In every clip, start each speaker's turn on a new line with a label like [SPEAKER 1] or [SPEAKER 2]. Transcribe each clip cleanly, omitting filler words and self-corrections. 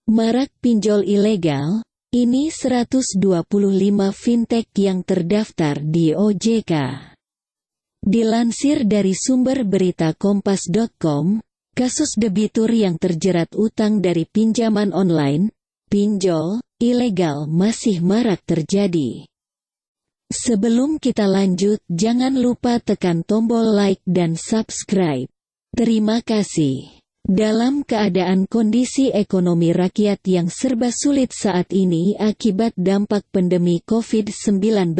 [SPEAKER 1] Marak pinjol ilegal, ini 125 fintech yang terdaftar di OJK. Dilansir dari sumber berita kompas.com, kasus debitur yang terjerat utang dari pinjaman online, pinjol, ilegal masih marak terjadi. Sebelum kita lanjut, jangan lupa tekan tombol like dan subscribe. Terima kasih. Dalam keadaan kondisi ekonomi rakyat yang serba sulit saat ini akibat dampak pandemi COVID-19,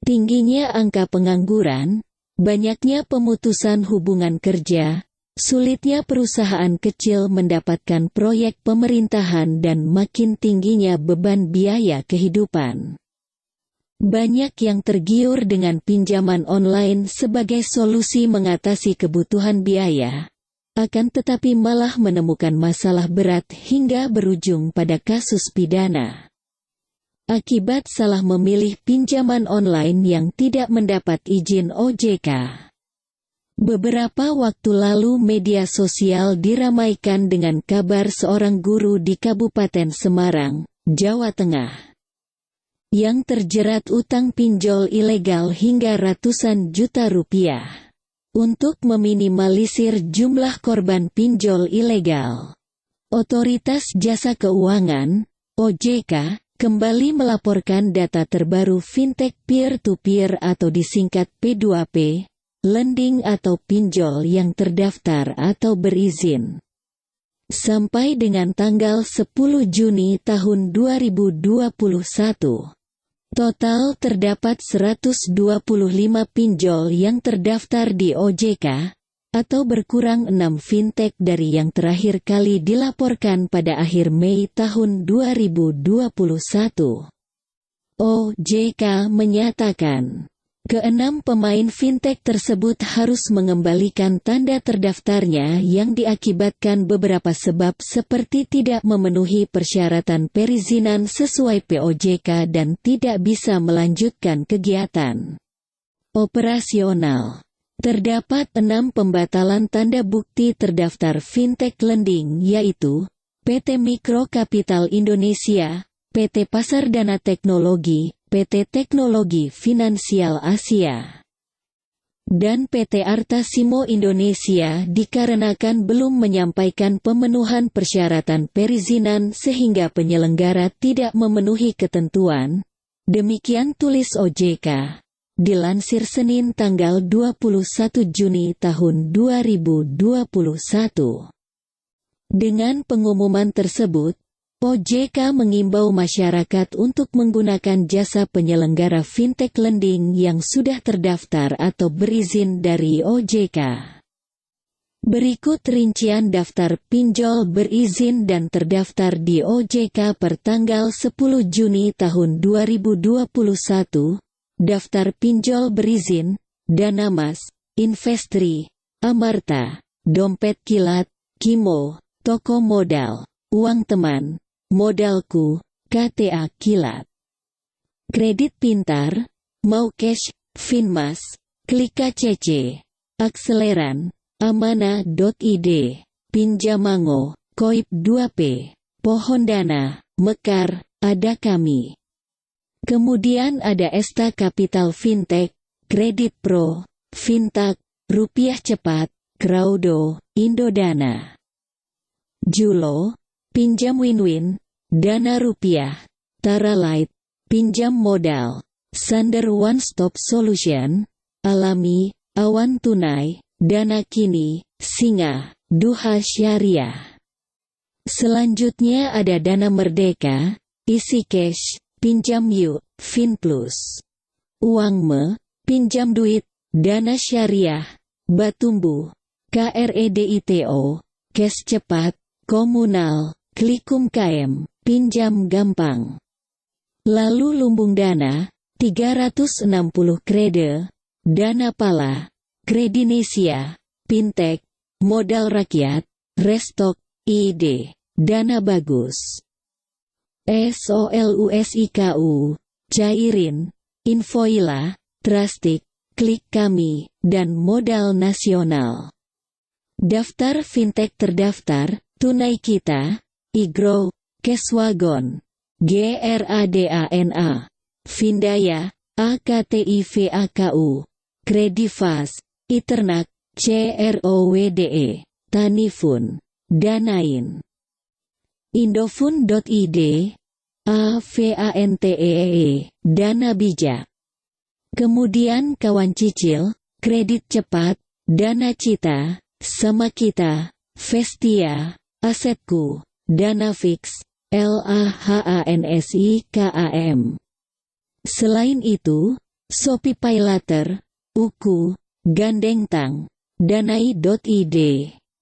[SPEAKER 1] tingginya angka pengangguran, banyaknya pemutusan hubungan kerja, sulitnya perusahaan kecil mendapatkan proyek pemerintahan dan makin tingginya beban biaya kehidupan. Banyak yang tergiur dengan pinjaman online sebagai solusi mengatasi kebutuhan biaya, akan tetapi malah menemukan masalah berat hingga berujung pada kasus pidana. Akibat salah memilih pinjaman online yang tidak mendapat izin OJK. Beberapa waktu lalu media sosial diramaikan dengan kabar seorang guru di Kabupaten Semarang, Jawa Tengah, yang terjerat utang pinjol ilegal hingga ratusan juta rupiah. Untuk meminimalisir jumlah korban pinjol ilegal, Otoritas Jasa Keuangan, OJK, kembali melaporkan data terbaru fintech peer-to-peer atau disingkat P2P, lending atau pinjol yang terdaftar atau berizin. Sampai dengan tanggal 10 Juni tahun 2021. Total terdapat 125 pinjol yang terdaftar di OJK, atau berkurang 6 fintech dari yang terakhir kali dilaporkan pada akhir Mei tahun 2021. OJK menyatakan, keenam pemain fintech tersebut harus mengembalikan tanda terdaftarnya yang diakibatkan beberapa sebab seperti tidak memenuhi persyaratan perizinan sesuai POJK dan tidak bisa melanjutkan kegiatan operasional. Terdapat 6 pembatalan tanda bukti terdaftar fintech lending yaitu PT Mikro Kapital Indonesia, PT Pasar Dana Teknologi, PT Teknologi Finansial Asia, dan PT Artasimo Indonesia dikarenakan belum menyampaikan pemenuhan persyaratan perizinan sehingga penyelenggara tidak memenuhi ketentuan. Demikian tulis OJK. Dilansir Senin tanggal 21 Juni tahun 2021. Dengan pengumuman tersebut, OJK mengimbau masyarakat untuk menggunakan jasa penyelenggara fintech lending yang sudah terdaftar atau berizin dari OJK. Berikut rincian daftar pinjol berizin dan terdaftar di OJK per tanggal 10 Juni tahun 2021. Daftar pinjol berizin: Danamas, Investri, Amarta, Dompet Kilat, Kimo, Toko Modal, Uang Teman, Modalku, KTA Kilat. Kredit Pintar, Maucash, Finmas, Klika CC, Akseleran, Amana.id, Pinjamango, Koip 2P, Pohon Dana, Mekar, ada kami. Kemudian ada Esta Kapital Fintech, Kredit Pro, Fintak, Rupiah Cepat, Crowdo, Indodana. Julo, Pinjam Win-Win, Dana Rupiah, Taralight, Pinjam Modal, Sander One Stop Solution, Alami, Awan Tunai, Dana Kini, Singa, Duha Syariah. Selanjutnya ada Dana Merdeka, Isi Cash, Pinjam Yuk, Finplus. Uangme, Pinjam Duit, Dana Syariah, Batumbu, KREDITO, Cash Cepat, Komunal, Klikum KM, Pinjam Gampang. Lalu Lumbung Dana, 360 Krede, Dana Pala, Kredinesia, Fintech, Modal Rakyat, Restok, ID, Dana Bagus, SOLUSIKU, Cairin, Infoila, Trustic, Klik Kami, dan Modal Nasional. Daftar fintech terdaftar: Tunai Kita, Igro, Keswagon, Gradana, Vindaya, Aktivaku, Kredivas, Iternak, Crowde, Tanifun, Danain, Indofun.id, Avantee, Dana Bijak. Kemudian kawan cicil, kredit cepat, Dana Cita, Sama Kita, Vestia, Asetku, Dana Fix, LAHANSIKAM. Selain itu, Shopee Paylater, Uku, Gandeng Tang, Danai.id,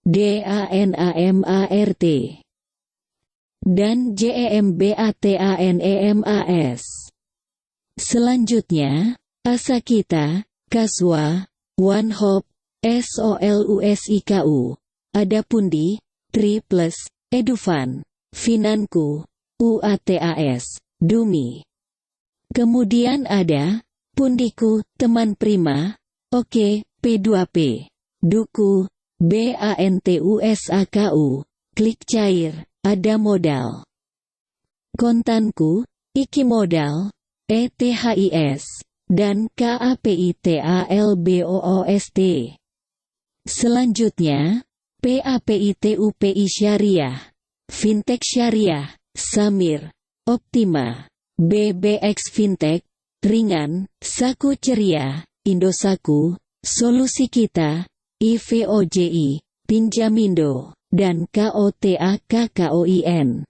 [SPEAKER 1] DANAMART, dan JEMBATANEMAS. Selanjutnya, Asakita, Kaswa, OneHop, SOLUSIKU, Adapundi, Triplus, Edufan, Finanku, UATAS, Dumi. Kemudian ada, Pundiku, Teman Prima, Oke, P2P, Duku, BANTUSAKU, Klik Cair, Ada Modal. Kontanku, Iki Modal, ETHIS, dan KAPITALBOOST. Selanjutnya, PAPITUPI Syariah, Fintech Syariah, Samir, Optima, BBX Fintech, Ringan, Saku Ceria, Indosaku, Solusi Kita, IVOJI, Pinjamindo, dan KOTA KKOIN.